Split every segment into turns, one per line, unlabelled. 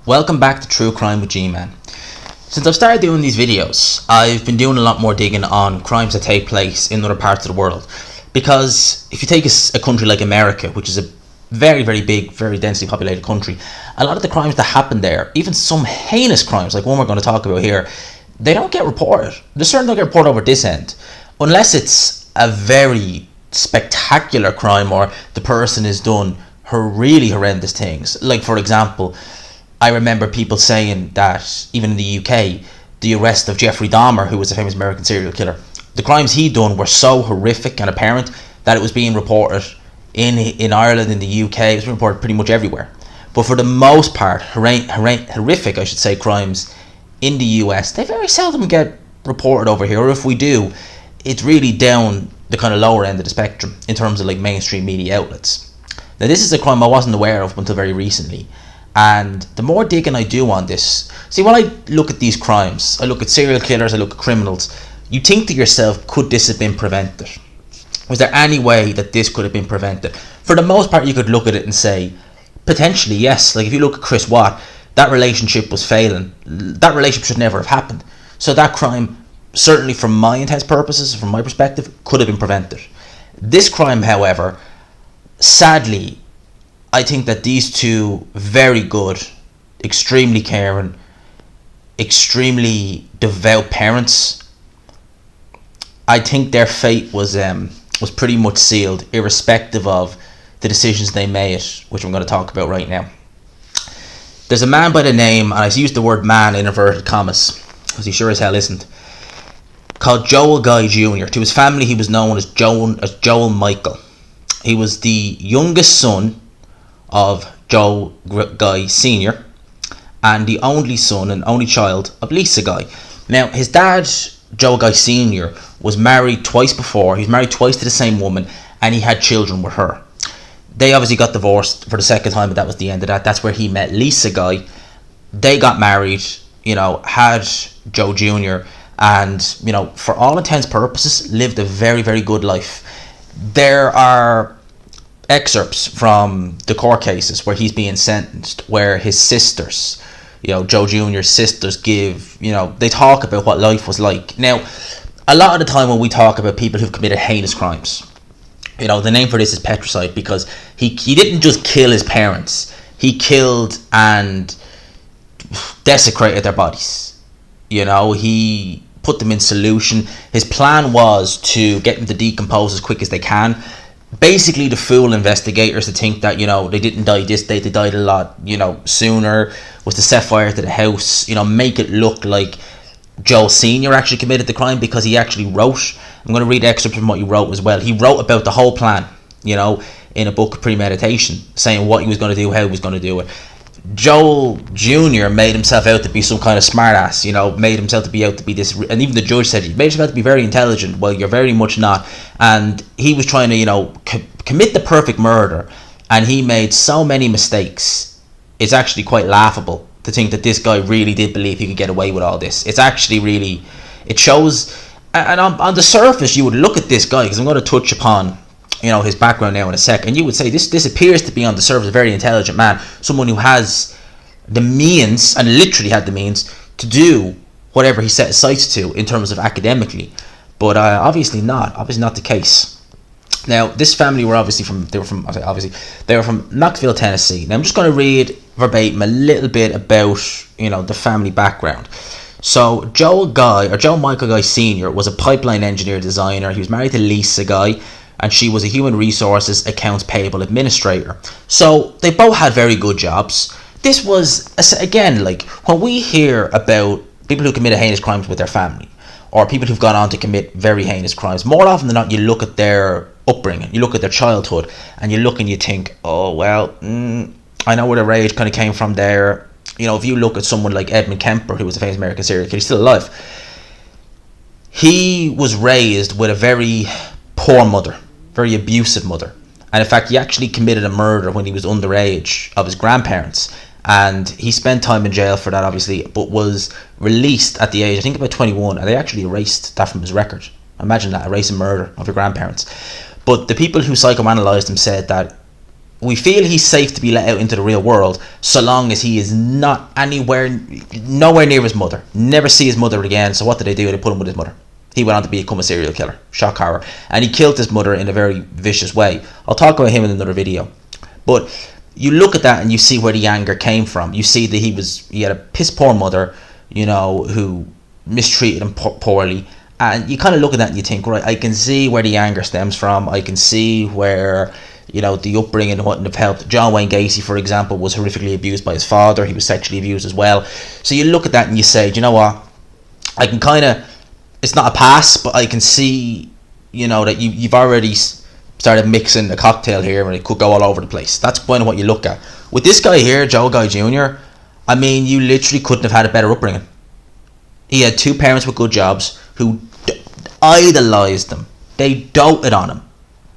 Welcome back to True Crime with G-Man. Since I've started doing these videos, I've been doing a lot more digging on crimes that take place in other parts of the world. Because if you take a country like America, which is a very, very big, very densely populated country, a lot of the crimes that happen there, even some heinous crimes, like one we're going to talk about here, they don't get reported. They certainly don't get reported over this end. Unless it's a very spectacular crime or the person has done really horrendous things. Like, for example, I remember people saying that even in the UK, the arrest of Jeffrey Dahmer, who was a famous American serial killer, the crimes he'd done were so horrific and apparent that it was being reported in Ireland, in the UK, it was being reported pretty much everywhere. But for the most part, horrific, I should say, crimes in the US, they very seldom get reported over here, or if we do, it's really down the kind of lower end of the spectrum in terms of like mainstream media outlets. Now, this is a crime I wasn't aware of until very recently. And the more digging I do on this, see, when I look at these crimes, I look at serial killers, I look at criminals, you think to yourself, could this have been prevented? Was there any way that this could have been prevented? For the most part, you could look at it and say, potentially, yes. Like if you look at Chris Watt, that relationship was failing. That relationship should never have happened. So that crime, certainly from my intense purposes, from my perspective, could have been prevented. This crime, however, sadly, I think that these two very good, extremely caring, extremely devout parents, I think their fate was pretty much sealed, irrespective of the decisions they made, which I'm going to talk about right now. There's a man by the name, and I used the word man in inverted commas, because he sure as hell isn't, called Joel Guy Jr. To his family, he was known as Joel Michael. He was the youngest son of Joel Guy Sr. and the only son and only child of Lisa Guy. Now, his dad, Joel Guy Sr., was married twice before. He was married twice to the same woman, and he had children with her. They obviously got divorced for the second time, but that was the end of that. That's where he met Lisa Guy. They got married, had Joe Jr., and, for all intents and purposes, lived a very, very good life. There are excerpts from the court cases where he's being sentenced, where his sisters, Joe Jr.'s sisters give, they talk about what life was like. Now, a lot of the time when we talk about people who've committed heinous crimes, the name for this is petricide, because he didn't just kill his parents, he killed and desecrated their bodies. He put them in solution. His plan was to get them to decompose as quick as they can, basically to fool investigators to think that they didn't die this day, they died a lot sooner, was to set fire to the house, make it look like Joel Sr. actually committed the crime, because he actually wrote, I'm going to read excerpts from what he wrote as well. He wrote about the whole plan, in a book, Premeditation, saying what he was going to do, how he was going to do it. Joel Jr. made himself out to be some kind of smartass, made himself to be out to be this, and even the judge said, he made himself out to be very intelligent. Well, you're very much not. And he was trying to, commit the perfect murder, and he made so many mistakes. It's actually quite laughable to think that this guy really did believe he could get away with all this. It's actually really, it shows, and on the surface, you would look at this guy, because I'm going to touch upon his background now in a sec, and you would say this appears to be on the surface a very intelligent man, someone who has the means, and literally had the means, to do whatever he set his sights to in terms of academically, but obviously not the case. Now, this family were they were from Knoxville, Tennessee. Now, I'm just going to read verbatim a little bit about the family background. So Joel Michael Guy Sr. was a pipeline engineer designer. He was married to Lisa Guy, and she was a human resources accounts payable administrator. So they both had very good jobs. This was, again, like when we hear about people who committed heinous crimes with their family, or people who've gone on to commit very heinous crimes, more often than not, you look at their upbringing, you look at their childhood, and you look and you think, oh, well, I know where the rage kind of came from there. If you look at someone like Edmund Kemper, who was a famous American serial killer, he's still alive. He was raised with a very poor mother, very abusive mother. And in fact, he actually committed a murder when he was underage of his grandparents. And he spent time in jail for that, obviously, but was released at the age, I think, about 21. And they actually erased that from his record. Imagine that, erasing murder of your grandparents. But the people who psychoanalyzed him said that we feel he's safe to be let out into the real world, so long as he is not nowhere near his mother. Never see his mother again. So what did they do? They put him with his mother. He went on to become a serial killer. Shock horror. And he killed his mother in a very vicious way. I'll talk about him in another video. But you look at that and you see where the anger came from. You see that he had a piss poor mother, who mistreated him poorly. And you kind of look at that and you think, right, I can see where the anger stems from. I can see where, the upbringing wouldn't have helped. John Wayne Gacy, for example, was horrifically abused by his father. He was sexually abused as well. So you look at that and you say, do you know what? I can kind of, it's not a pass, but I can see, that you've already started mixing a cocktail here and it could go all over the place. That's kind of what you look at. With this guy here, Joe Guy Jr., I mean, you literally couldn't have had a better upbringing. He had two parents with good jobs who idolized him. They doted on him.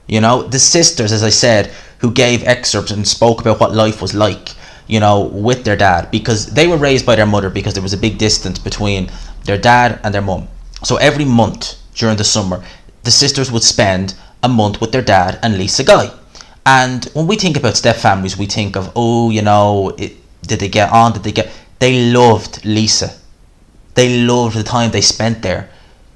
The sisters, as I said, who gave excerpts and spoke about what life was like, with their dad, because they were raised by their mother, because there was a big distance between their dad and their mum. So every month during the summer, the sisters would spend a month with their dad and Lisa Guy. And when we think about step families, we think of, did they get on? They loved Lisa. They loved the time they spent there.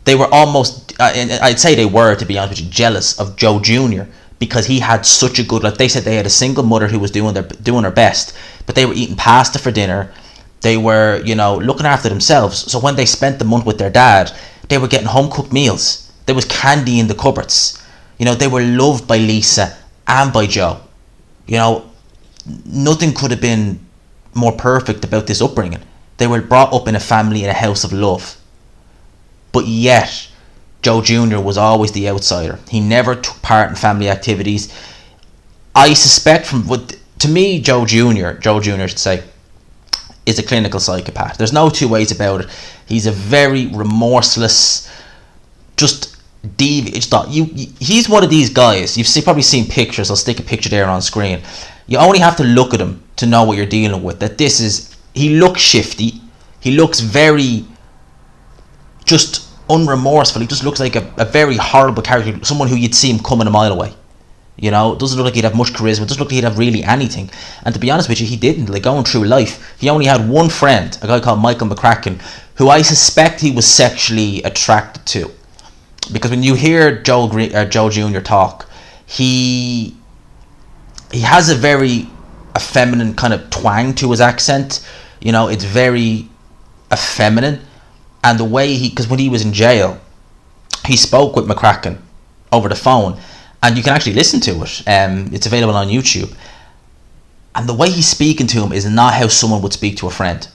They were almost, I'd say they were, to be honest with you, jealous of Joe Jr. because he had such a good, like they said, they had a single mother who was doing her best, but they were eating pasta for dinner. They were, looking after themselves. So when they spent the month with their dad, they were getting home cooked meals. There was candy in the cupboards. They were loved by Lisa and by Joe. Nothing could have been more perfect about this upbringing. They were brought up in a family in a house of love. But yet, Joe Jr. was always the outsider. He never took part in family activities. I suspect to me, Joe Jr. should say, is a clinical psychopath. There's no two ways about it. He's a very remorseless, just devious thought. He's one of these guys. You've probably seen pictures. I'll stick a picture there on screen. You only have to look at him to know what you're dealing with. He looks shifty. He looks very just unremorseful. He just looks like a very horrible character, someone who you'd see him coming a mile away. Doesn't look like he'd have much charisma, doesn't look like he'd have really anything. And to be honest with you, he didn't. Like, going through life, he only had one friend, a guy called Michael McCracken, who I suspect he was sexually attracted to. Because when you hear Joe Jr. talk, he has a very effeminate kind of twang to his accent. It's very effeminate. And the way because when he was in jail, he spoke with McCracken over the phone, and you can actually listen to it. It's available on YouTube. And the way he's speaking to him is not how someone would speak to a friend.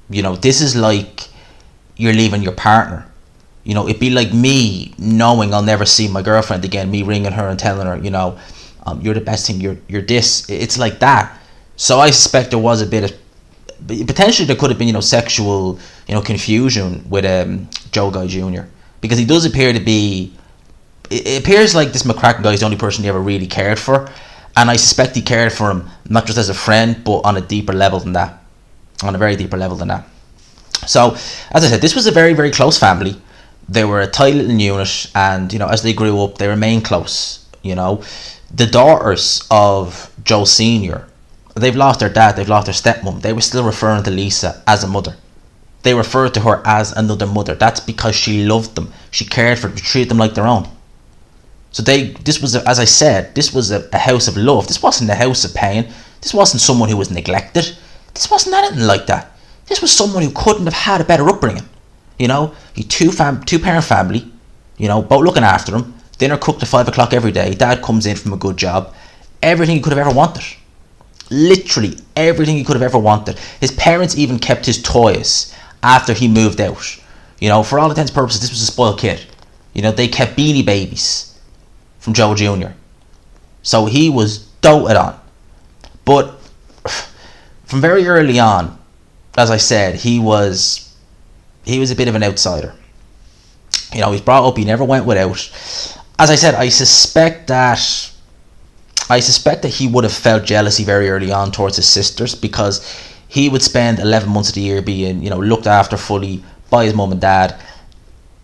This is like you're leaving your partner. It'd be like me knowing I'll never see my girlfriend again, me ringing her and telling her, you're the best thing, you're this. It's like that. So I suspect there was a bit of, potentially there could have been, sexual, confusion with Joe Guy Jr. Because he does appear to be, it appears like this McCracken guy is the only person he ever really cared for. And I suspect he cared for him not just as a friend, but on a deeper level than that. On a very deeper level than that. So, as I said, this was a very, very close family. They were a tight little unit, and, as they grew up, they remained close, The daughters of Joe Sr., they've lost their dad, they've lost their stepmom. They were still referring to Lisa as a mother. They referred to her as another mother. That's because she loved them. She cared for them, treated them like their own. So this was, as I said, this was a house of love. This wasn't a house of pain. This wasn't someone who was neglected. This wasn't anything like that. This was someone who couldn't have had a better upbringing. He two-parent family, both looking after him. Dinner cooked at 5 o'clock every day. Dad comes in from a good job. Everything he could have ever wanted. Literally everything he could have ever wanted. His parents even kept his toys after he moved out. For all intents and purposes, this was a spoiled kid. They kept Beanie Babies from Joe Jr. So he was doted on. But from very early on, as I said, he was a bit of an outsider. He's brought up, he never went without. As I said, I suspect that he would have felt jealousy very early on towards his sisters, because he would spend 11 months of the year being, looked after fully by his mum and dad,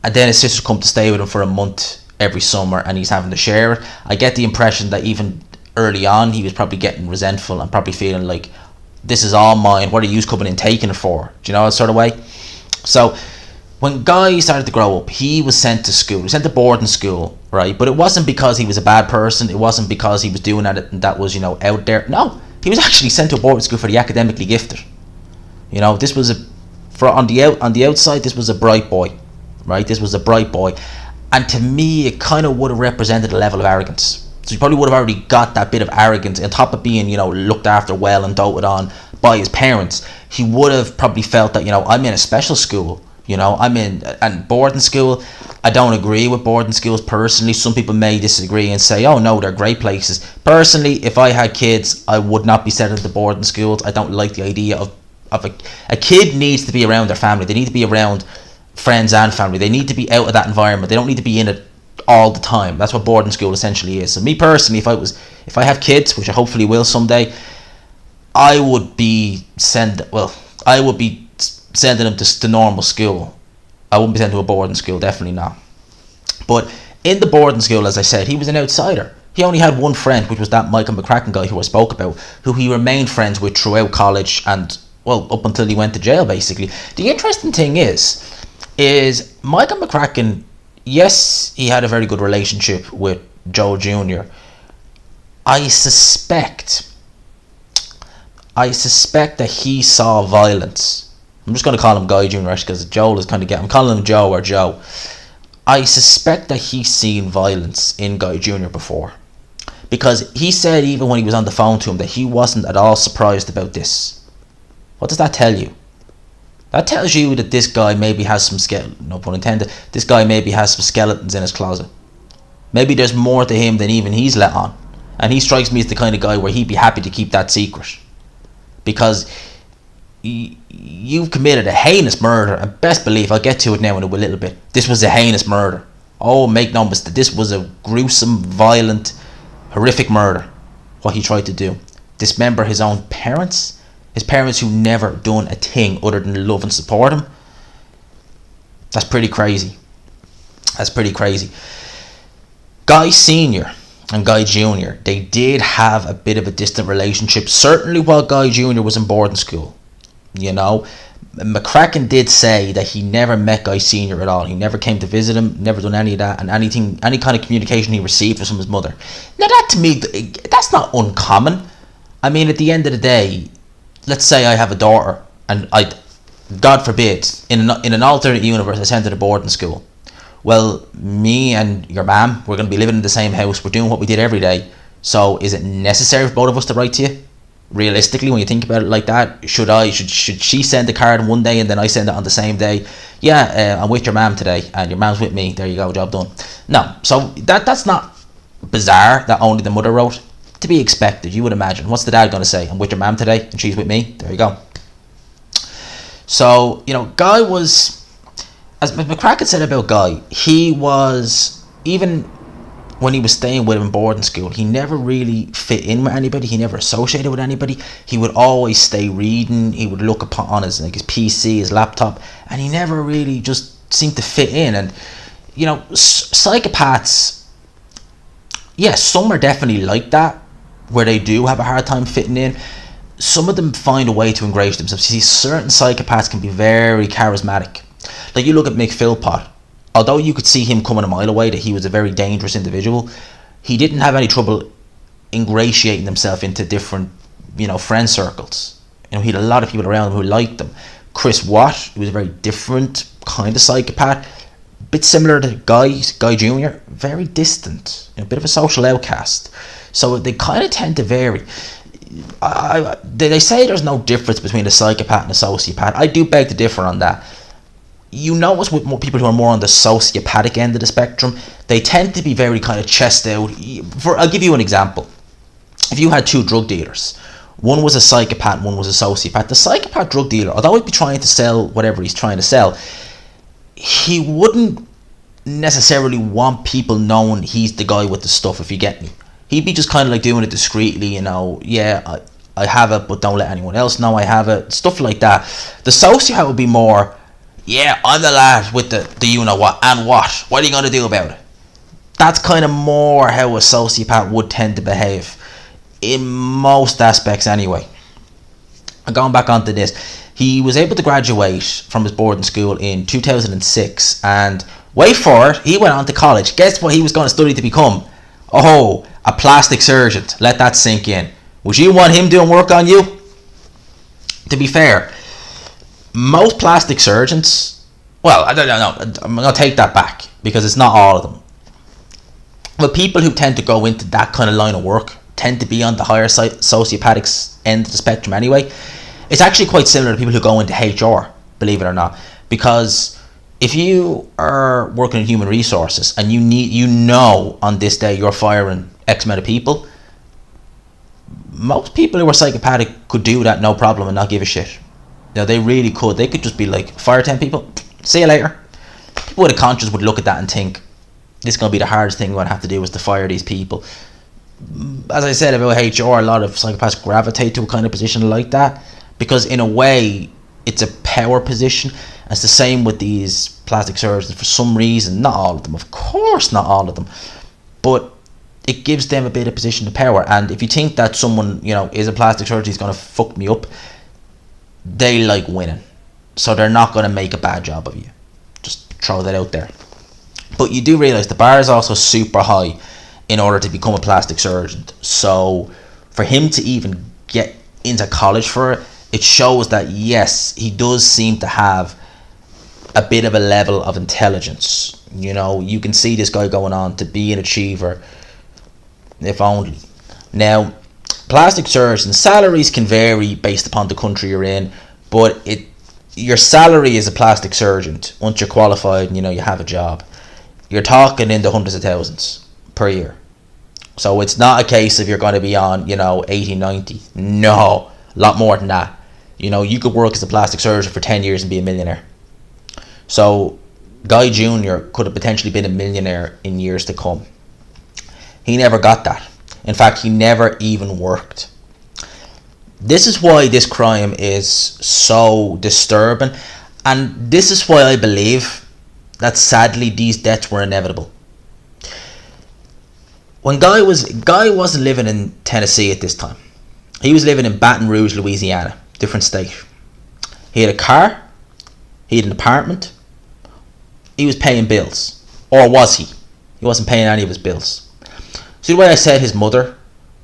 and then his sisters come to stay with him for a month every summer, and he's having to share it. I get the impression that even early on, he was probably getting resentful and probably feeling like, this is all mine, what are you coming in taking it for? Do you know that sort of way? So when Guy started to grow up, he was sent to school. He was sent to boarding school, right? But it wasn't because he was a bad person. It wasn't because he was doing that was, out there. No, he was actually sent to a boarding school for the academically gifted. This was on the outside, this was a bright boy, right? This was a bright boy, and to me, it kind of would have represented a level of arrogance. So he probably would have already got that bit of arrogance on top of being, looked after well and doted on by his parents. He would have probably felt that, I'm in a special school, I'm in and boarding school. I don't agree with boarding schools personally. Some people may disagree and say, oh no, they're great places. Personally, if I had kids, I would not be sending them to boarding schools. I don't like the idea of a kid needs to be around their family. They need to be around friends and family. They need to be out of that environment. They don't need to be in it all the time. That's what boarding school essentially is. So me personally, if I have kids, which I hopefully will someday, I would be sending them to normal school. I wouldn't be sent to a boarding school, definitely not. But in the boarding school, as I said, he was an outsider. He only had one friend, which was that Michael McCracken guy who I spoke about, who he remained friends with throughout college and, up until he went to jail, basically. The interesting thing is Michael McCracken, yes, he had a very good relationship with Joe Jr. I suspect that he saw violence. I'm just going to call him Guy Jr. because Joel is kind of I'm calling him Joe or Joe. I suspect that he's seen violence in Guy Jr. before. Because he said even when he was on the phone to him that he wasn't at all surprised about this. What does that tell you? That tells you that this guy maybe has some no pun intended, this guy maybe has some skeletons in his closet. Maybe there's more to him than even he's let on. And he strikes me as the kind of guy where he'd be happy to keep that secret. Because you've committed a heinous murder, and best believe, I'll get to it now in a little bit, this was a heinous murder. Oh, make no mistake, this was a gruesome, violent, horrific murder, what he tried to do. Dismember his own parents, his parents who never done a thing other than love and support him. That's pretty crazy. Guy Sr. and Guy Jr., they did have a bit of a distant relationship, certainly while Guy Jr. was in boarding school. McCracken did say that he never met Guy Sr. at all. He never came to visit him, never done any of that, and any kind of communication he received was from his mother. Now that to me, that's not uncommon. I mean, at the end of the day, let's say I have a daughter, and God forbid, in an alternate universe, I sent her to boarding school. Well, me and your mom, we're going to be living in the same house. We're doing what we did every day. So is it necessary for both of us to write to you? Realistically, when you think about it like that, should she send a card one day and then I send it on the same day? Yeah, I'm with your mom today and your mom's with me. There you go, job done. No, so that's not bizarre that only the mother wrote. To be expected, you would imagine. What's the dad going to say? I'm with your mom today and she's with me. There you go. So, Guy was, as McCracken said about Guy, he was, even when he was staying with him in boarding school, he never really fit in with anybody. He never associated with anybody. He would always stay reading. He would look upon his PC, his laptop, and he never really just seemed to fit in. And psychopaths, yes, some are definitely like that, where they do have a hard time fitting in. Some of them find a way to ingratiate themselves. You see, certain psychopaths can be very charismatic. Like you look at Mick Philpott. Although you could see him coming a mile away that he was a very dangerous individual, he didn't have any trouble ingratiating himself into different, friend circles. He had a lot of people around him who liked him. Chris Watt, who was a very different kind of psychopath, a bit similar to Guy Jr., very distant, a bit of a social outcast. So they kind of tend to vary. They say there's no difference between a psychopath and a sociopath. I do beg to differ on that. You notice with more people who are more on the sociopathic end of the spectrum, they tend to be very kind of chest out. I'll give you an example. If you had two drug dealers, one was a psychopath, one was a sociopath. The psychopath drug dealer, although he'd be trying to sell whatever he's trying to sell, he wouldn't necessarily want people knowing he's the guy with the stuff, if you get me. He'd be just kind of like doing it discreetly, I have it, but don't let anyone else know I have it, stuff like that. The sociopath would be more, yeah, I'm the lad with the you-know-what, and what are you going to do about it? That's kind of more how a sociopath would tend to behave. in most aspects anyway. And going back onto this, he was able to graduate from his boarding school in 2006, and wait for it, he went on to college. Guess what he was going to study to become? Oh, a plastic surgeon. Let that sink in. Would you want him doing work on you? To be fair, most plastic surgeons, well, I don't know, I'm going to take that back, because it's not all of them. But people who tend to go into that kind of line of work tend to be on the higher sociopathic end of the spectrum anyway. It's actually quite similar to people who go into HR, believe it or not. Because if you are working in human resources and you know on this day you're firing X amount of people, most people who are psychopathic could do that no problem and not give a shit. They really could. They could just be like, fire 10 people, see you later. People with a conscience would look at that and think, this is going to be the hardest thing we're going to have to do, is to fire these people. As I said about HR, a lot of psychopaths gravitate to a kind of position like that, because in a way it's a power position. It's the same with these plastic surgeons. For some reason, not all of them, of course not all of them, but it gives them a bit of position of power. And if you think that someone, is a plastic surgeon, is going to fuck me up, they like winning, so they're not going to make a bad job of you. Just throw that out there. But you do realise the bar is also super high in order to become a plastic surgeon. So for him to even get into college for it, it shows that yes, he does seem to have a bit of a level of intelligence. You can see this guy going on to be an achiever, if only. Now, plastic surgeons, salaries can vary based upon the country you're in, but your salary as a plastic surgeon, once you're qualified and you have a job, you're talking in the hundreds of thousands per year. So it's not a case of you're going to be on 80, 90. No, a lot more than that. You could work as a plastic surgeon for 10 years and be a millionaire. So Guy Jr. could have potentially been a millionaire in years to come. He never got that. In fact, he never even worked. This is why this crime is so disturbing, and this is why I believe that sadly these deaths were inevitable. When Guy wasn't living in Tennessee at this time. He was living in Baton Rouge, Louisiana, different state. He had a car, he had an apartment, he was paying bills. Or was he? He wasn't paying any of his bills. See the way I said his mother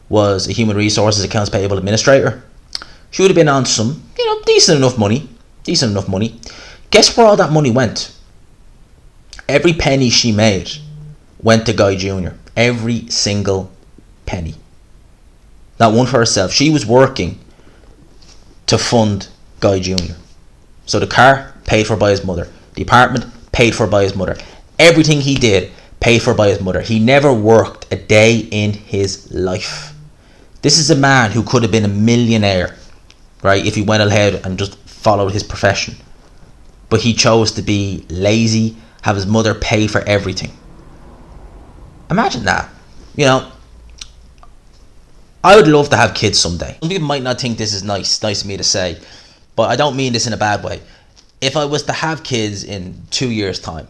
was a human resources accounts payable administrator? She would have been on some, decent enough money. Guess where all that money went? Every penny she made went to Guy Jr. Every single penny. Not one for herself. She was working to fund Guy Jr. So the car, paid for by his mother. The apartment, paid for by his mother. Everything he did, paid for by his mother. He never worked a day in his life. This is a man who could have been a millionaire, right, if he went ahead and just followed his profession. But he chose to be lazy, have his mother pay for everything. Imagine that. I would love to have kids someday. Some people might not think this is nice of me to say, but I don't mean this in a bad way. If I was to have kids in 2 years' time,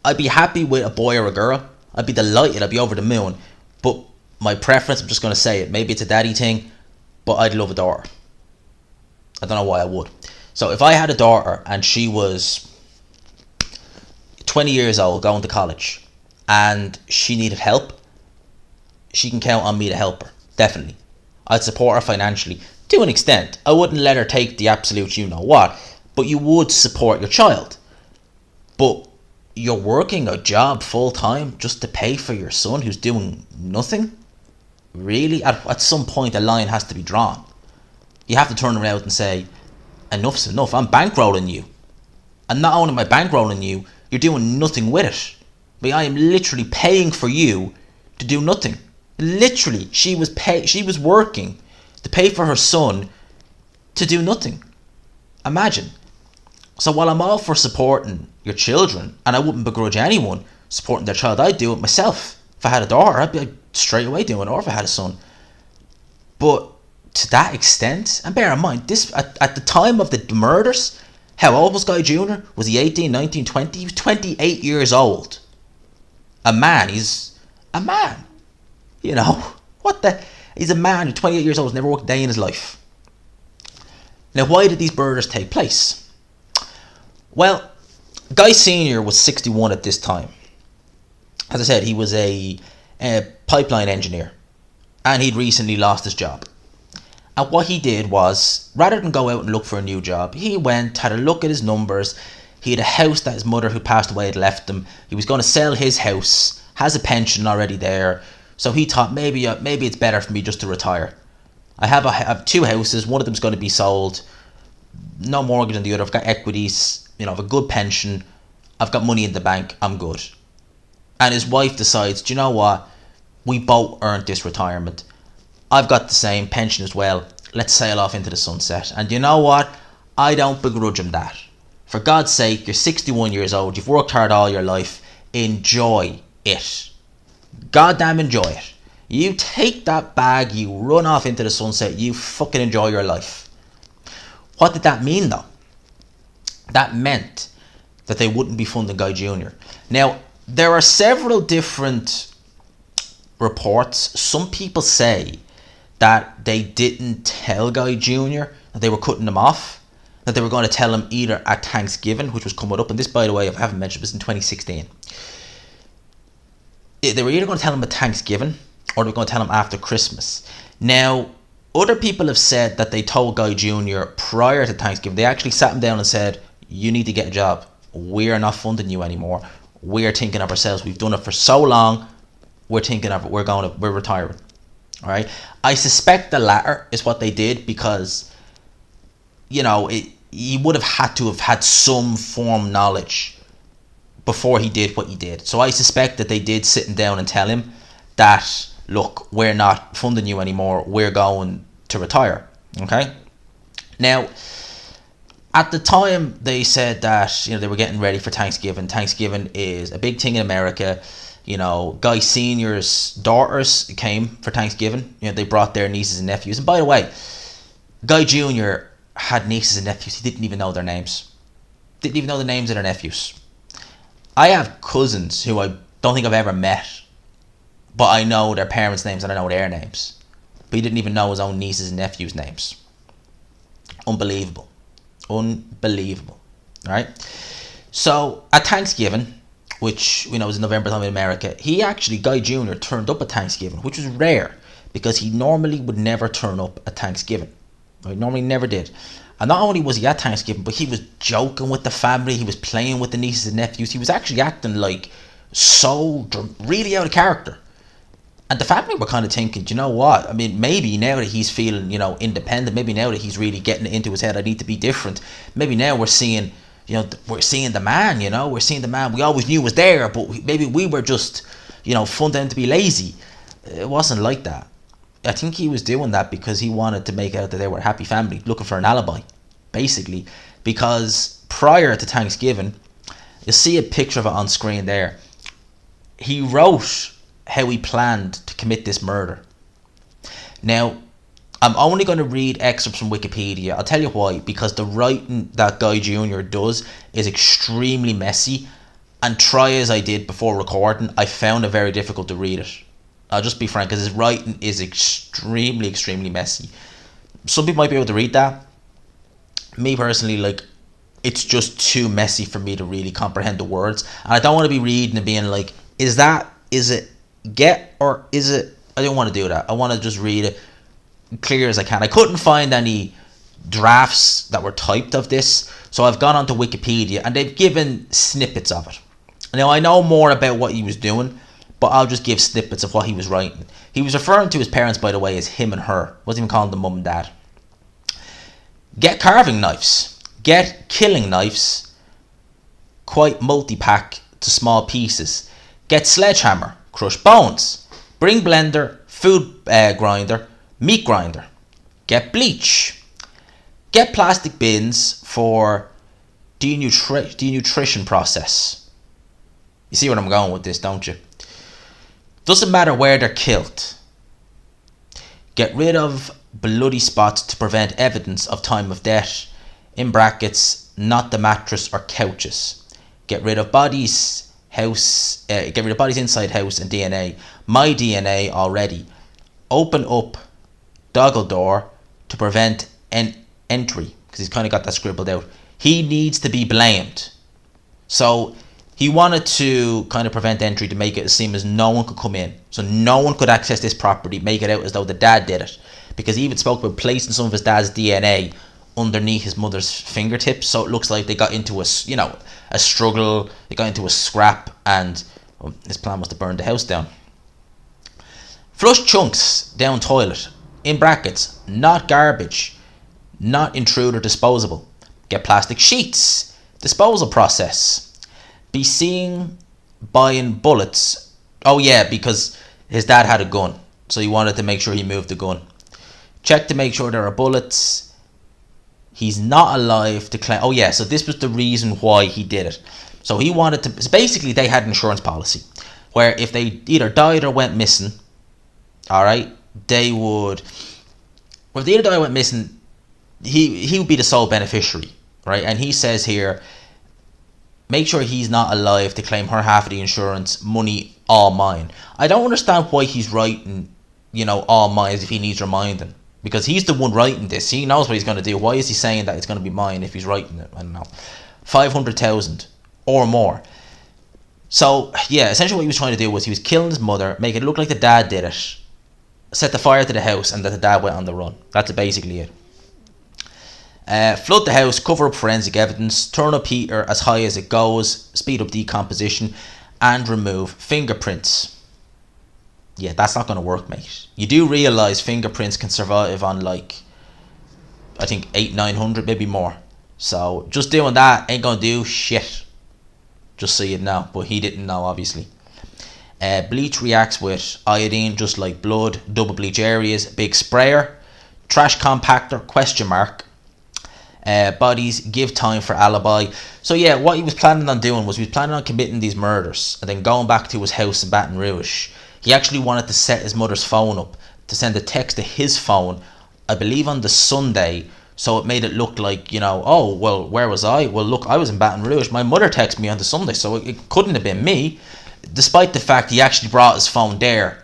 I'd be happy with a boy or a girl. I'd be delighted. I'd be over the moon. But my preference, I'm just going to say it, maybe it's a daddy thing, but I'd love a daughter. I don't know why I would. So if I had a daughter and she was 20 years old, going to college, and she needed help, she can count on me to help her. Definitely. I'd support her financially to an extent. I wouldn't let her take the absolute you-know-what, but you would support your child. But you're working a job full-time just to pay for your son who's doing nothing? Really? At some point, a line has to be drawn. You have to turn around and say, enough's enough. I'm bankrolling you. And not only am I bankrolling you, you're doing nothing with it. But I am literally paying for you to do nothing. Literally, she was working to pay for her son to do nothing. Imagine. So while I'm all for supporting your children, and I wouldn't begrudge anyone supporting their child, I'd do it myself. If I had a daughter, I'd be straight away doing it, or if I had a son. But to that extent, and bear in mind, this at the time of the murders, how old was Guy Jr.? Was he 18, 19, 20? He was 28 years old. He's a man. What the... He's a man who's 28 years old, has never worked a day in his life. Now, why did these murders take place? Well, Guy Sr. was 61 at this time. As I said, he was a pipeline engineer, and he'd recently lost his job. And what he did was, rather than go out and look for a new job, he went, had a look at his numbers. He had a house that his mother, who passed away, had left him. He was going to sell his house, has a pension already there. So he thought, maybe it's better for me just to retire. I have 2 houses. One of them's going to be sold. No mortgage on the other. I've got equities. I've a good pension. I've got money in the bank. I'm good. And his wife decides, do you know what? We both earned this retirement. I've got the same pension as well. Let's sail off into the sunset. And you know what? I don't begrudge him that. For God's sake, you're 61 years old. You've worked hard all your life. Enjoy it. Goddamn enjoy it. You take that bag, you run off into the sunset, you fucking enjoy your life. What did that mean though? That meant that they wouldn't be funding Guy Jr. Now, there are several different reports. Some people say that they didn't tell Guy Jr. that they were cutting him off, that they were going to tell him either at Thanksgiving, which was coming up, and this, by the way, if I haven't mentioned, was in 2016. They were either going to tell him at Thanksgiving, or they were going to tell him after Christmas. Now, other people have said that they told Guy Jr. prior to Thanksgiving. They actually sat him down and said, you need to get a job. We are not funding you anymore. We are thinking of ourselves. We've done it for so long. We're thinking of it. We're retiring. All right. I suspect the latter is what they did, because, he would have had to have had some form knowledge before he did what he did. So I suspect that they did sit him down and tell him that, look, we're not funding you anymore. We're going to retire. Okay. Now, at the time, they said that they were getting ready for Thanksgiving. Thanksgiving is a big thing in America. Guy Sr.'s daughters came for Thanksgiving. They brought their nieces and nephews. And by the way, Guy Jr. had nieces and nephews. He didn't even know their names. Didn't even know the names of their nephews. I have cousins who I don't think I've ever met, but I know their parents' names and I know their names. But he didn't even know his own nieces and nephews' names. Unbelievable. Unbelievable. Alright? So, at Thanksgiving, which was in November time in America, Guy Jr. turned up at Thanksgiving, which was rare, because he normally would never turn up at Thanksgiving. He normally never did. And not only was he at Thanksgiving, but he was joking with the family, he was playing with the nieces and nephews, he was actually acting like really out of character. And the family were kind of thinking, you know what, maybe now that he's feeling, independent, maybe now that he's really getting it into his head, I need to be different, maybe now we're seeing, we're seeing the man, we're seeing the man we always knew was there, but maybe we were just, funding him to be lazy. It wasn't like that. I think he was doing that because he wanted to make out that they were a happy family, looking for an alibi, basically. Because prior to Thanksgiving, you'll see a picture of it on screen there. He wrote how he planned to commit this murder. Now, I'm only going to read excerpts from Wikipedia. I'll tell you why. Because the writing that Guy Jr. does is extremely messy. And try as I did before recording, I found it very difficult to read it. I'll just be frank, because his writing is extremely, extremely messy. Some people might be able to read that. Me personally, it's just too messy for me to really comprehend the words. And I don't want to be reading and being like, is it get, or is it? I don't want to do that. I want to just read it clear as I can. I couldn't find any drafts that were typed of this, so I've gone onto Wikipedia and they've given snippets of it. Now, I know more about what he was doing, but I'll just give snippets of what he was writing. He was referring to his parents, by the way, as him and her. Wasn't even calling them mum and dad. Get carving knives. Get killing knives. Quite multi-pack to small pieces. Get sledgehammer. Crush bones. Bring blender. Food grinder. Meat grinder. Get bleach. Get plastic bins for denutrition process. You see where I'm going with this, don't you? Doesn't matter where they're killed. Get rid of bloody spots to prevent evidence of time of death. In brackets, not the mattress or couches. Get rid of bodies, get rid of bodies inside house and DNA. My DNA already. Open up doggle door to prevent entry, because he's kind of got that scribbled out. He needs to be blamed. So he wanted to kind of prevent entry to make it seem as no one could come in. So no one could access this property, make it out as though the dad did it. Because he even spoke about placing some of his dad's DNA underneath his mother's fingertips, so it looks like they got into a struggle, they got into a scrap, and his plan was to burn the house down. Flush chunks down toilet, in brackets, not garbage, not intruder disposable. Get plastic sheets, disposal process. Be seen buying bullets. Oh yeah, because his dad had a gun, so he wanted to make sure he moved the gun. Check to make sure there are bullets. He's not alive to claim. Oh yeah, so this was the reason why he did it. So he wanted to. So basically, they had an insurance policy where if they either died or went missing, all right, they would. Well, if they either died or went missing, he would be the sole beneficiary, right? And he says here, make sure he's not alive to claim her half of the insurance money, all mine. I don't understand why he's writing, all mine as if he needs reminding. Because he's the one writing this. He knows what he's going to do. Why is he saying that it's going to be mine if he's writing it? I don't know. 500,000 or more. So, yeah, essentially what he was trying to do was he was killing his mother, make it look like the dad did it, set the fire to the house, and that the dad went on the run. That's basically it. Flood the house, cover up forensic evidence, turn up heater as high as it goes, speed up decomposition, and remove fingerprints. Yeah, that's not going to work, mate. You do realise fingerprints can survive on I think 800-900, maybe more. So just doing that ain't going to do shit. Just so you know. But he didn't know, obviously. Bleach reacts with iodine, just like blood. Double bleach areas, big sprayer. Trash compactor, question mark. Bodies, give time for alibi. So yeah, what he was planning on doing was he was planning on committing these murders and then going back to his house in Baton Rouge. He actually wanted to set his mother's phone up to send a text to his phone, I believe on the Sunday, so it made it look like, oh, well, where was I? Well, look, I was in Baton Rouge. My mother texted me on the Sunday, so it couldn't have been me, despite the fact he actually brought his phone there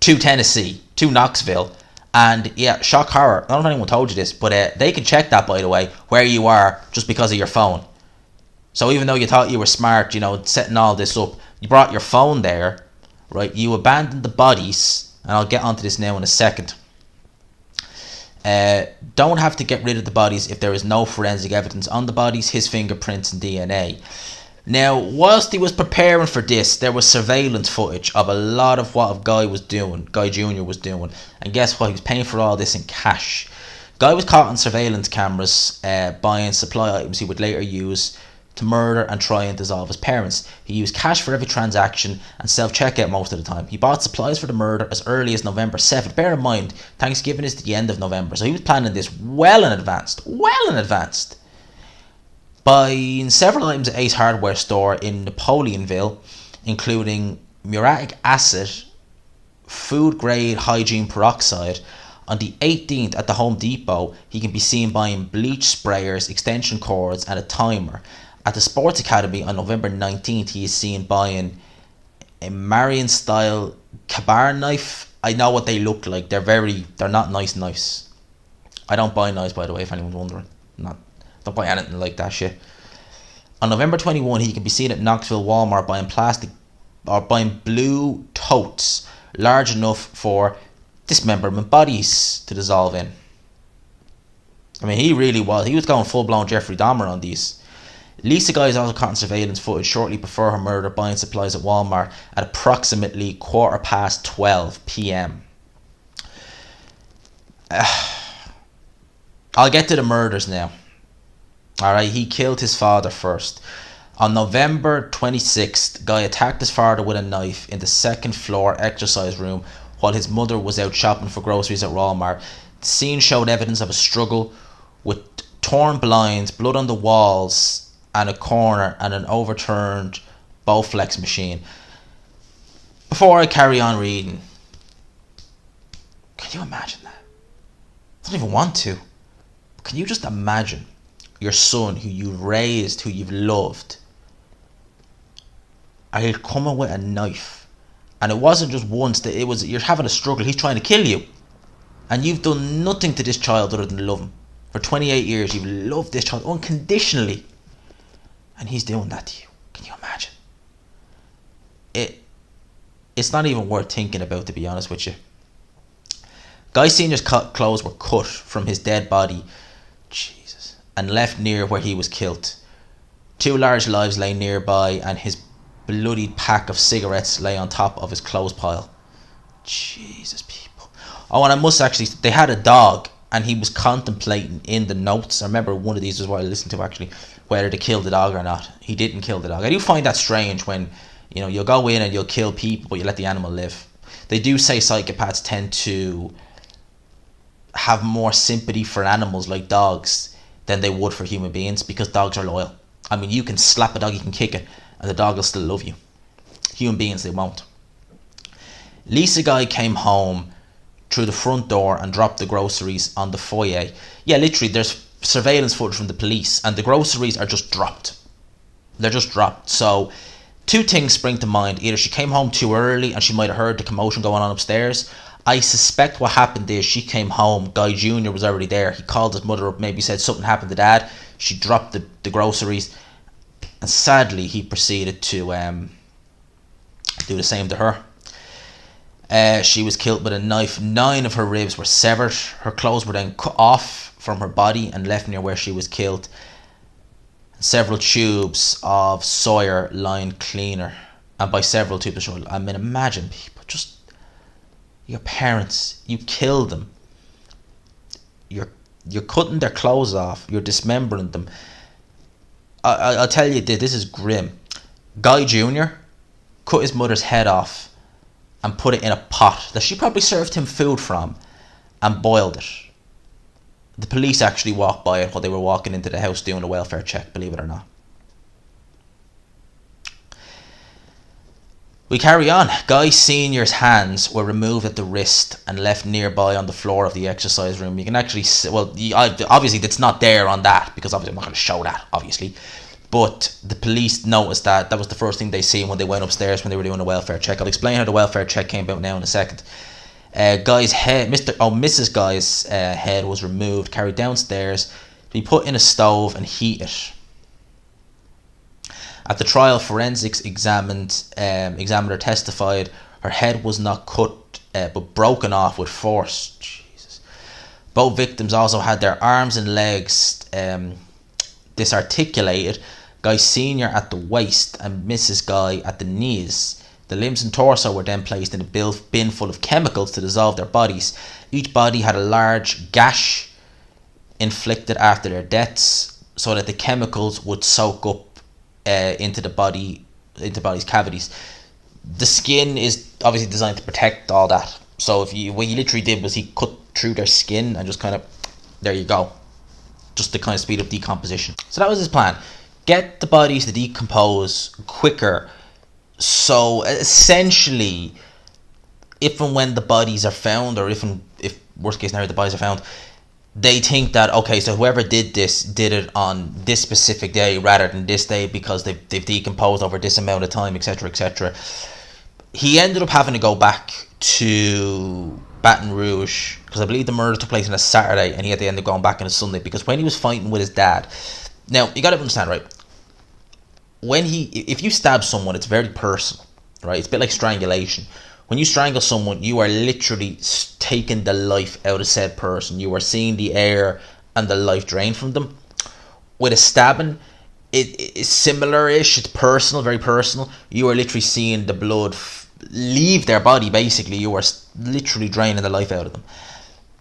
to Tennessee, to Knoxville. And yeah, shock horror. I don't know if anyone told you this, but they can check that, by the way, where you are just because of your phone. So even though you thought you were smart, setting all this up, you brought your phone there. Right, you abandoned the bodies, and I'll get onto this now in a second. Don't have to get rid of the bodies if there is no forensic evidence on the bodies, his fingerprints and DNA. Now, whilst he was preparing for this, there was surveillance footage of a lot of what Guy Jr. was doing. And guess what? He was paying for all this in cash. Guy was caught on surveillance cameras buying supply items he would later use to murder and try and dissolve his parents. He used cash for every transaction and self-checkout most of the time. He bought supplies for the murder as early as November 7th. Bear in mind, Thanksgiving is the end of November, so he was planning this well in advance. Buying several items at Ace Hardware store in Napoleonville, including muriatic acid, food-grade hygiene peroxide. On the 18th at the Home Depot, he can be seen buying bleach sprayers, extension cords, and a timer. At the Sports Academy on November 19th, he is seen buying a Marion-style cabar knife. I know what they look like. They're not nice knives. I don't buy knives, by the way, if anyone's wondering. Don't buy anything like that shit. On November 21, he can be seen at Knoxville Walmart buying blue totes large enough for dismemberment bodies to dissolve in. I mean, he really was. He was going full-blown Jeffrey Dahmer on these. Lisa Guy is also caught in surveillance footage shortly before her murder buying supplies at Walmart at approximately 12:15 p.m. I'll get to the murders now. Alright, he killed his father first. On November 26th, Guy attacked his father with a knife in the second floor exercise room while his mother was out shopping for groceries at Walmart. The scene showed evidence of a struggle with torn blinds, blood on the walls and a corner, and an overturned Bowflex machine. Before I carry on reading, can you imagine that? I don't even want to. Can you just imagine your son, who you've raised, who you've loved, and he's coming with a knife, and it wasn't just once, that it was, you're having a struggle, he's trying to kill you. And you've done nothing to this child other than love him. For 28 years, you've loved this child unconditionally. And he's doing that to you. Can you imagine? It's not even worth thinking about, to be honest with you. Guy Sr.'s clothes were cut from his dead body, Jesus, and left near where he was killed. 2 large lives lay nearby, and his bloodied pack of cigarettes lay on top of his clothes pile. Jesus, people. Oh, and I must actually, they had a dog, and he was contemplating in the notes. I remember one of these was what I listened to, actually, whether to kill the dog or not. He didn't kill the dog. I do find that strange when, you know, you'll go in and you'll kill people, but you let the animal live. They do say psychopaths tend to have more sympathy for animals like dogs than they would for human beings, because dogs are loyal. I mean, you can slap a dog, you can kick it, and the dog will still love you. Human beings, they won't. Lisa Guy came home through the front door and dropped the groceries on the foyer. Yeah, literally, there's surveillance footage from the police, and the groceries are just dropped. They're just dropped. So 2 things spring to mind. Either she came home too early and she might have heard the commotion going on upstairs. I suspect what happened is she came home, Guy Jr. was already there. He called his mother up, maybe said something happened to Dad. She dropped the groceries, and sadly he proceeded to do the same to her. She was killed with a knife. 9 of her ribs were severed. Her clothes were then cut off from her body and left near where she was killed. Several tubes of Sawyer line cleaner, and by several tubes of Sawyer, I mean, imagine people, just your parents, you killed them. You're cutting their clothes off. You're dismembering them. I'll tell you this is grim. Guy Jr. cut his mother's head off and put it in a pot that she probably served him food from, and boiled it. The police actually walked by it while they were walking into the house doing a welfare check, believe it or not. We carry on. Guy Sr.'s hands were removed at the wrist and left nearby on the floor of the exercise room. You can actually see, well, obviously it's not there on that, because obviously I'm not going to show that, obviously. But the police noticed that. That was the first thing they seen when they went upstairs when they were doing a welfare check. I'll explain how the welfare check came about now in a second. Guy's head, Mrs. Guy's head was removed, carried downstairs to be put in a stove and heated. At the trial, forensics examiner testified her head was not cut but broken off with force. Jesus. Both victims also had their arms and legs disarticulated. Guy Sr. at the waist and Mrs. Guy at the knees. The limbs and torso were then placed in a bin full of chemicals to dissolve their bodies. Each body had a large gash inflicted after their deaths, so that the chemicals would soak up into the body's cavities. The skin is obviously designed to protect all that. So what he literally did was he cut through their skin and just kind of, there you go, just to kind of speed up decomposition. So that was his plan: get the bodies to decompose quicker. So essentially, if and when the bodies are found, or if worst case scenario the bodies are found, they think that, okay, so whoever did this did it on this specific day rather than this day, because they've decomposed over this amount of time, etc., etc. He ended up having to go back to Baton Rouge, because I believe the murder took place on a Saturday, and he had to end up going back on a Sunday, because when he was fighting with his dad. Now, you got to understand, right? If you stab someone, it's very personal, right? It's a bit like strangulation. When you strangle someone, you are literally taking the life out of said person. You are seeing the air and the life drain from them. With a stabbing, it's similar-ish. It's personal, very personal. You are literally seeing the blood leave their body, basically. You are literally draining the life out of them.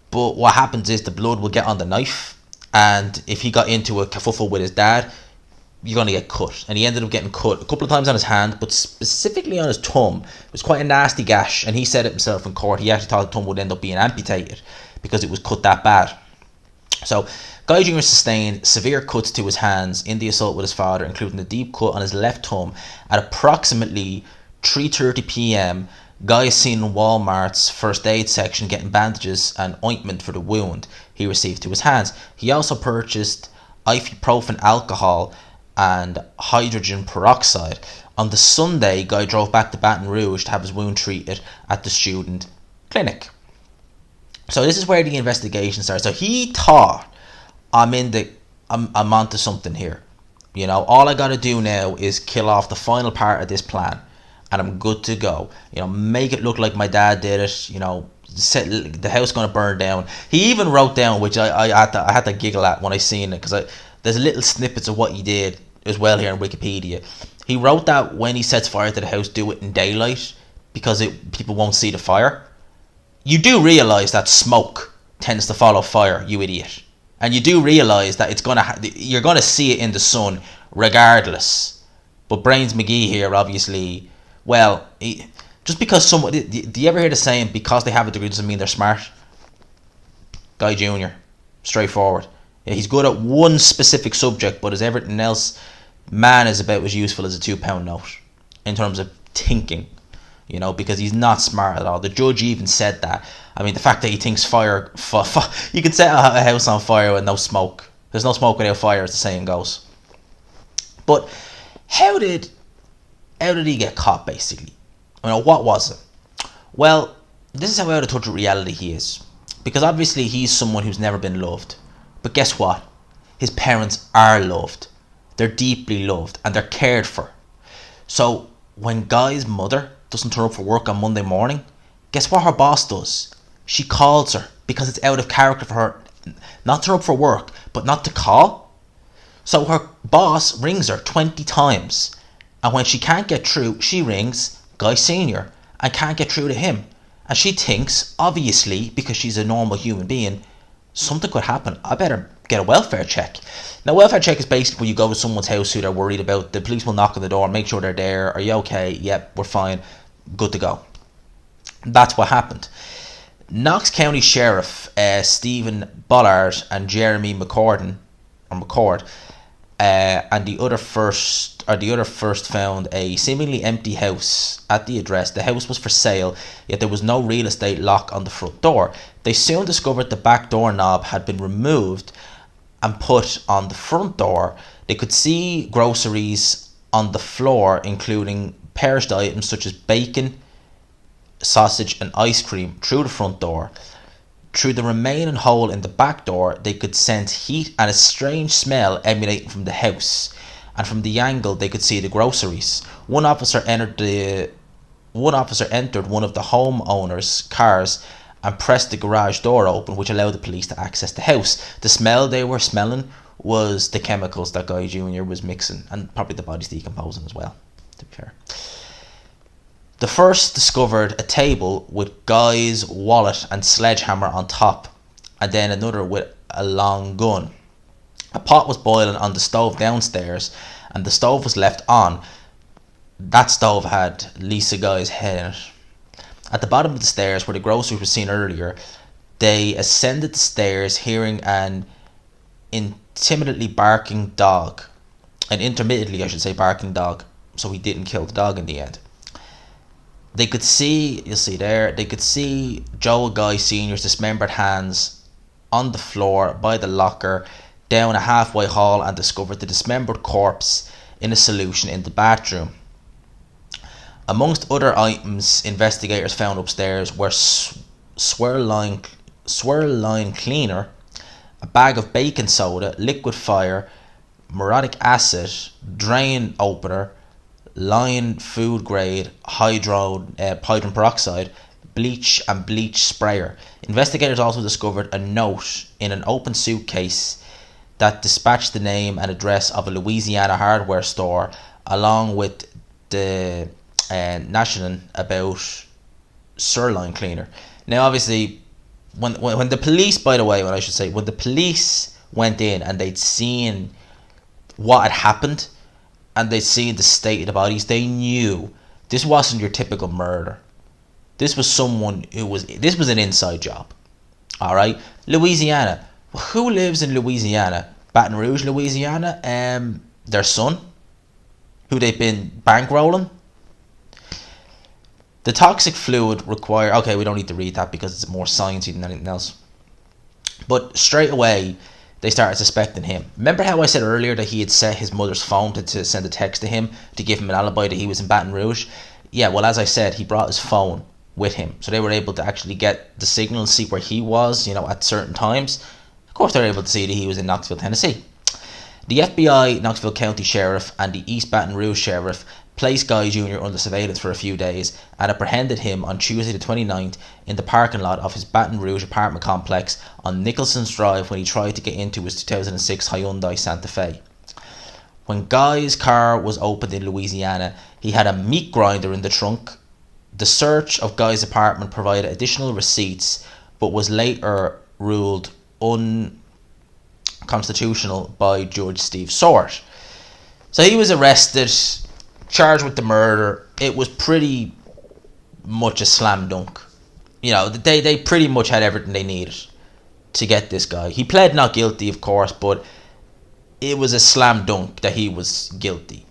But what happens is the blood will get on the knife, and if he got into a kerfuffle with his dad, you're going to get cut. And he ended up getting cut a couple of times on his hand, but specifically on his thumb. It was quite a nasty gash, and he said it himself in court. He actually thought the thumb would end up being amputated because it was cut that bad. So Guy Jr. sustained severe cuts to his hands in the assault with his father, including a deep cut on his left thumb. At approximately 3:30 p.m, Guy is seen in Walmart's first aid section getting bandages and ointment for the wound he received to his hands. He also purchased ibuprofen alcohol and hydrogen peroxide. On the Sunday, Guy drove back to Baton Rouge to have his wound treated at the student clinic. So this is where the investigation starts. So he thought, I'm onto something here. You know, all I gotta do now is kill off the final part of this plan, and I'm good to go. You know, make it look like my dad did it. You know, set the house gonna burn down. He even wrote down, which I had to giggle at when I seen it, because there's little snippets of what he did as well here on Wikipedia. He wrote that when he sets fire to the house, do it in daylight because people won't see the fire. You do realise that smoke tends to follow fire, you idiot. And you do realise that you're gonna see it in the sun regardless. But Brains McGee here, obviously, well, just because do you ever hear the saying, because they have a degree doesn't mean they're smart? Guy Jr., straightforward. Yeah, he's good at one specific subject, but as everything else, man is about as useful as a £2 note in terms of thinking. You know, because he's not smart at all. The judge even said that. I mean, the fact that he thinks you can set a house on fire with no smoke. There's no smoke without fire, as the saying goes. But how did he get caught, basically? You know, what was it? Well, this is how out of touch with reality he is. Because obviously he's someone who's never been loved. But guess what? His parents are loved. They're deeply loved and they're cared for. So when Guy's mother doesn't turn up for work on Monday morning, guess what her boss does? She calls her, because it's out of character for her not to turn up for work, but not to call. So her boss rings her 20 times, and when she can't get through, she rings Guy Senior and can't get through to him. And she thinks, obviously, because she's a normal human being, something could happen. I better get a welfare check. Now, welfare check is basically when you go to someone's house who they're worried about. The police will knock on the door, make sure they're there. Are you okay? Yep, we're fine. Good to go. That's what happened. Knox County Sheriff Stephen Bollard and Jeremy McCord, and the other first found a seemingly empty house at the address. The house was for sale, yet there was no real estate lock on the front door. They soon discovered the back door knob had been removed and put on the front door. They could see groceries on the floor, including perished items such as bacon, sausage and ice cream, through the front door. Through the remaining hole in the back door, they could sense heat and a strange smell emanating from the house. And from the angle, they could see the groceries. One officer entered one of the homeowner's cars and pressed the garage door open, which allowed the police to access the house. The smell they were smelling was the chemicals that Guy Jr. was mixing, and probably the body's decomposing as well, to be fair. The first discovered a table with Guy's wallet and sledgehammer on top, and then another with a long gun. A pot was boiling on the stove downstairs, and the stove was left on. That stove had Lisa Guy's head in it. At the bottom of the stairs, where the groceries were seen earlier, they ascended the stairs, hearing an intermittently barking dog, so he didn't kill the dog in the end. They could see, Joel Guy Sr.'s dismembered hands on the floor by the locker, down a halfway hall, and discovered the dismembered corpse in a solution in the bathroom. Amongst other items investigators found upstairs were swirl line cleaner, a bag of baking soda, liquid fire, muriatic acid, drain opener, line food grade hydrogen peroxide, bleach and bleach sprayer. Investigators also discovered a note in an open suitcase that dispatched the name and address of a Louisiana hardware store, along with the national about sirloin cleaner. Now, obviously, when the police, when the police went in and they'd seen what had happened and they'd seen the state of the bodies, they knew this wasn't your typical murder. This was this was an inside job. All right, Louisiana. Who lives in Louisiana? Baton Rouge, Louisiana. Their son, who they've been bankrolling. The toxic fluid required. Okay, we don't need to read that because it's more sciencey than anything else. But straight away, they started suspecting him. Remember how I said earlier that he had set his mother's phone to send a text to him to give him an alibi that he was in Baton Rouge? Yeah, well, as I said, he brought his phone with him. So they were able to actually get the signal and see where he was, at certain times. Of course, they were able to see that he was in Knoxville, Tennessee. The FBI, Knoxville County Sheriff, and the East Baton Rouge Sheriff placed Guy Jr. under surveillance for a few days and apprehended him on Tuesday the 29th in the parking lot of his Baton Rouge apartment complex on Nicholson's Drive when he tried to get into his 2006 Hyundai Santa Fe. When Guy's car was opened in Louisiana, he had a meat grinder in the trunk. The search of Guy's apartment provided additional receipts, but was later ruled unconstitutional by Judge Steve Sort. So he was arrested, charged with the murder. It was pretty much a slam dunk. They pretty much had everything they needed to get this guy. He pled not guilty, of course, but it was a slam dunk that he was guilty.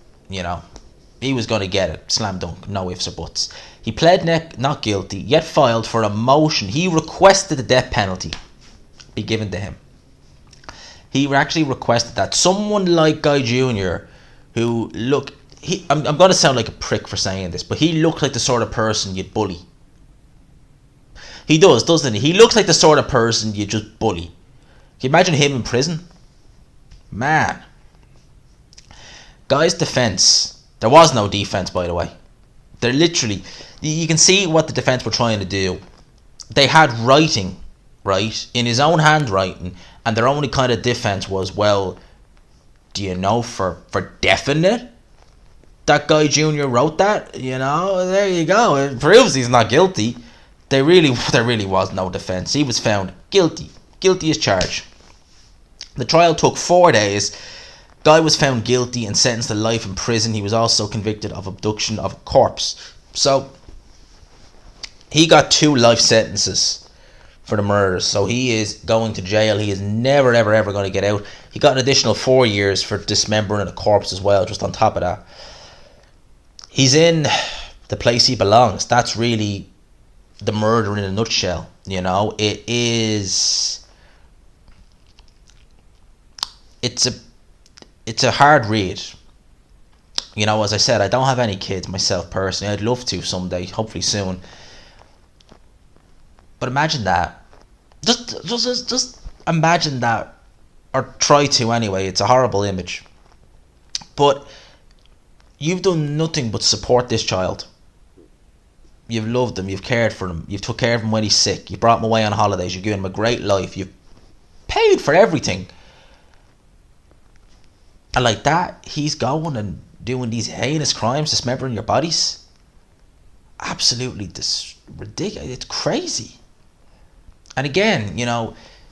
He was going to get it. Slam dunk. No ifs or buts. He pled not guilty, yet filed for a motion. He requested the death penalty be given to him. He actually requested that someone like Guy Jr., who I'm going to sound like a prick for saying this, but he looked like the sort of person you'd bully. He does, doesn't he? He looks like the sort of person you just bully. Can you imagine him in prison? Man. Guy's defense. There was no defense, by the way. They're literally... You can see what the defense were trying to do. They had writing, right, in his own handwriting, and their only kind of defense was, well, do you know for definite that Guy Jr. wrote that? There you go. It proves he's not guilty. There really was no defense. He was found guilty as charged. The trial took 4 days. Guy was found guilty and sentenced to life in prison. He was also convicted of abduction of a corpse. So he got 2 life sentences for the murders. So he is going to jail. He is never, ever, ever going to get out. He got an additional 4 years for dismembering a corpse as well, just on top of that. He's in the place he belongs. That's really the murder in a nutshell. It is... It's a hard read. As I said, I don't have any kids myself personally. I'd love to someday, hopefully soon. But imagine that. Just imagine that, or try to anyway. It's a horrible image. But you've done nothing but support this child. You've loved him. You've cared for him. You've took care of him when he's sick. You brought him away on holidays. You've given him a great life. You've paid for everything. And like that, he's going and doing these heinous crimes, dismembering your bodies. Absolutely ridiculous. It's crazy. And again,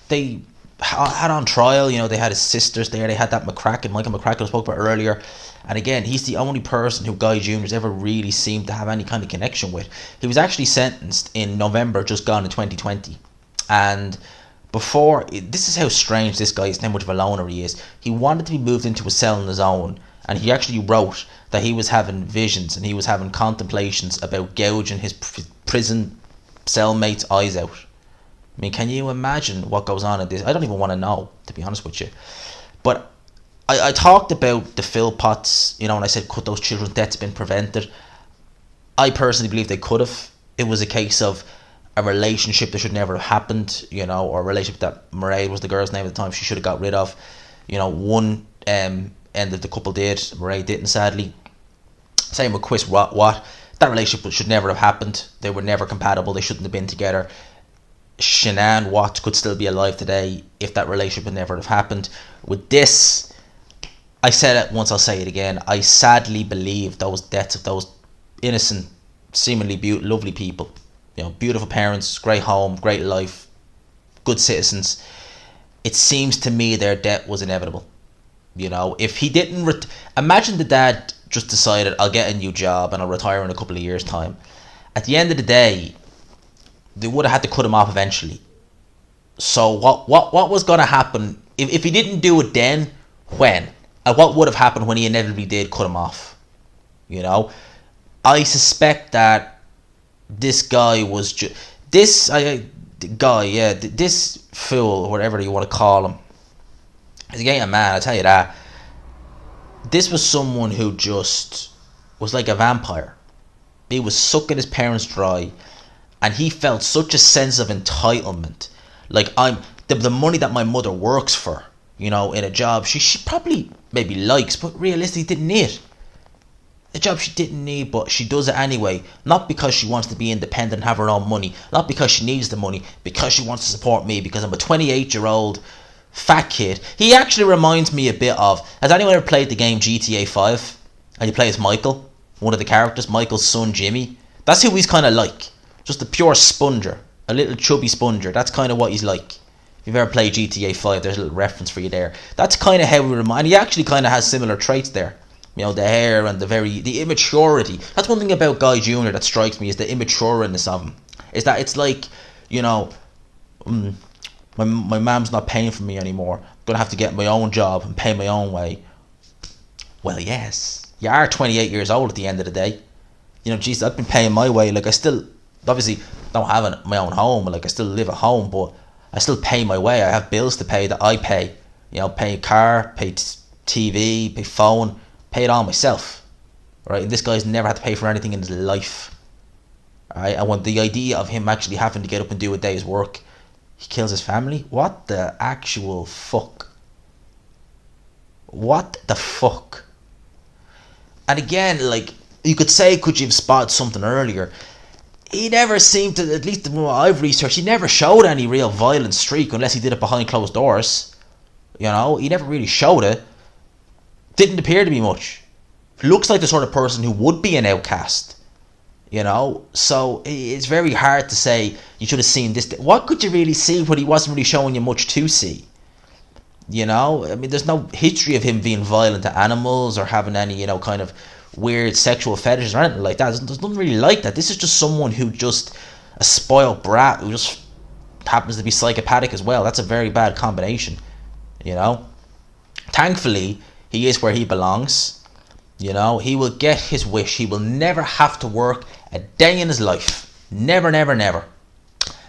they had on trial, they had his sisters there. They had that Michael McCracken spoke about earlier. And again, he's the only person who Guy Jr. has ever really seemed to have any kind of connection with. He was actually sentenced in November, just gone in 2020. And this is how strange this guy is, how much of a loner he is. He wanted to be moved into a cell on his own, and he actually wrote that he was having visions and he was having contemplations about gouging his prison cellmate's eyes out. I mean, can you imagine what goes on in this? I don't even want to know, to be honest with you. But I talked about the Philpotts, and I said, could those children's deaths have been prevented? I personally believe they could have. It was a case of a relationship that should never have happened, or a relationship that Mairead was the girl's name at the time, she should have got rid of. One end that the couple did, Mairead didn't, sadly. Same with Chris Watt. That relationship should never have happened. They were never compatible. They shouldn't have been together. Shanann Watts could still be alive today if that relationship would never have happened. With this, I said it once, I'll say it again. I sadly believe those deaths of those innocent, seemingly lovely people, beautiful parents, great home, great life, good citizens. It seems to me their death was inevitable. If he didn't... Imagine the dad just decided, I'll get a new job and I'll retire in a couple of years' time. At the end of the day, they would have had to cut him off eventually. So what was going to happen if he didn't do it then? When? And what would have happened when he inevitably did cut him off? I suspect that this guy was this fool, whatever you want to call him, is a man. I tell you that. This was someone who just was like a vampire. He was sucking his parents dry, and he felt such a sense of entitlement. Like, I'm the money that my mother works for, you know, in a job she probably maybe likes, but realistically didn't need. A job she didn't need, but she does it anyway. Not because she wants to be independent and have her own money. Not because she needs the money. Because she wants to support me. Because I'm a 28-year-old fat kid. He actually reminds me a bit of... Has anyone ever played the game GTA 5? And you play as Michael, one of the characters, Michael's son Jimmy. That's who he's kind of like. Just a pure sponger. A little chubby sponger. That's kind of what he's like. If you've ever played GTA 5, there's a little reference for you there. That's kind of how we remind... He actually kind of has similar traits there. You know, the hair and the immaturity. That's one thing about Guy Jr. that strikes me, is the immatureness of him. Is that it's like, you know, my mom's not paying for me anymore. I'm going to have to get my own job and pay my own way. Well, yes. You are 28 years old at the end of the day. You know, geez, I've been paying my way. Like, I still, obviously, don't have my own home. Like, I still live at home, but I still pay my way. I have bills to pay that I pay. You know, pay car, pay TV, pay phone. Pay it all myself, right? And this guy's never had to pay for anything in his life, right? And when the idea of him actually having to get up and do a day's work, he kills his family. What the actual fuck? What the fuck? And again, like, you could say, could you have spotted something earlier? He never seemed to, at least the more I've researched, he never showed any real violent streak unless he did it behind closed doors. You know, he never really showed it. Didn't appear to be much. Looks like the sort of person who would be an outcast. You know? So it's very hard to say you should have seen this. What could you really see when he wasn't really showing you much to see? You know? I mean, there's no history of him being violent to animals or having any, you know, kind of weird sexual fetishes or anything like that. There's nothing really like that. This is just someone who just, a spoiled brat who just happens to be psychopathic as well. That's a very bad combination. You know? Thankfully, he is where he belongs. You know, he will get his wish. He will never have to work a day in his life. Never, never, never.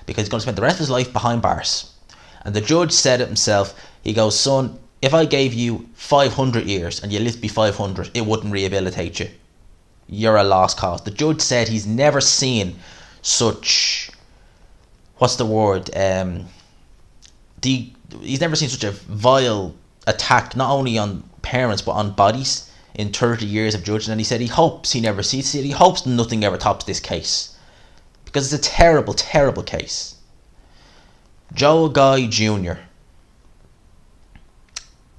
Because he's going to spend the rest of his life behind bars. And the judge said it himself. He goes, son, if I gave you 500 years and you lived to be 500, it wouldn't rehabilitate you. You're a lost cause. The judge said he's never seen such... What's the word? He's never seen such a vile attack, not only on parents but on bodies in 30 years of judging. And he said he hopes he never sees it. He hopes nothing ever tops this case, because it's a terrible, terrible case. Joe Guy Jr.,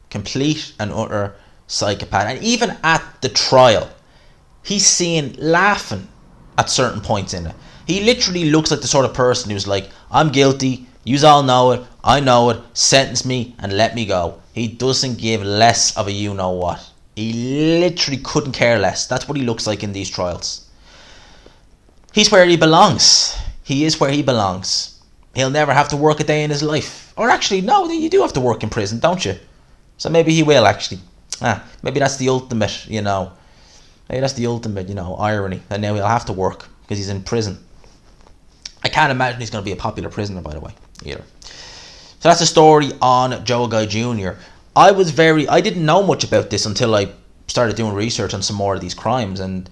complete and utter psychopath. And even at the trial, he's seen laughing at certain points in it. He literally looks like the sort of person who's like, I'm guilty, yous all know it, I know it, sentence me and let me go. He doesn't give less of a you-know-what. He literally couldn't care less. That's what he looks like in these trials. He's where he belongs. He is where he belongs. He'll never have to work a day in his life. Or actually, no, you do have to work in prison, don't you? So maybe he will, actually. Maybe that's the ultimate, you know. Maybe that's the ultimate, you know, irony. And now he'll have to work because he's in prison. I can't imagine he's going to be a popular prisoner, by the way, either. So that's the story on Joe Guy Jr. I didn't know much about this until I started doing research on some more of these crimes, and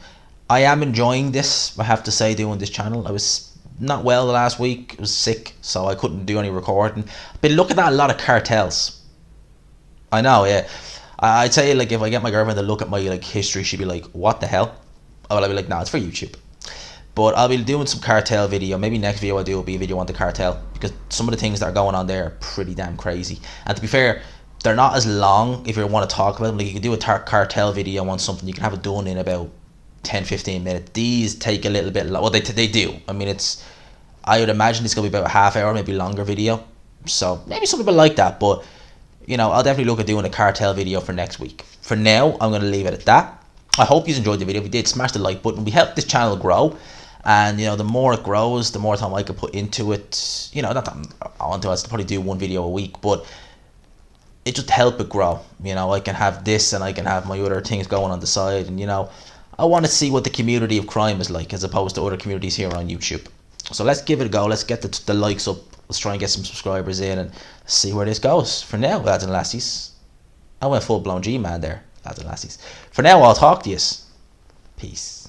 I am enjoying this, I have to say, doing this channel. I was not well the last week, I was sick, so I couldn't do any recording. I've been looking at a lot of cartels. I know, yeah. I'd say, like, if I get my girlfriend to look at my, like, history, she'd be like, what the hell? I'll be like, nah, it's for YouTube. But I'll be doing some cartel video. Maybe next video I do will be a video on the cartel, because some of the things that are going on there are pretty damn crazy. And to be fair, they're not as long if you want to talk about them. Like, you can do a cartel video on something, you can have it done in about 10-15 minutes. These take a little bit long. Well, they do. I mean, I would imagine it's going to be about a half hour, maybe longer video. So maybe some people like that, but you know, I'll definitely look at doing a cartel video for next week. For now, I'm going to leave it at that. I hope you enjoyed the video. If you did, smash the like button. We help this channel grow. And, you know, the more it grows, the more time I can put into it. You know, not that I want to, I'll probably do one video a week, but it just help it grow. You know, I can have this and I can have my other things going on the side. And, you know, I want to see what the community of crime is like as opposed to other communities here on YouTube. So let's give it a go. Let's get the likes up. Let's try and get some subscribers in and see where this goes. For now, lads and lassies, I went full-blown G-man there, lads and lassies. For now, I'll talk to you. Peace.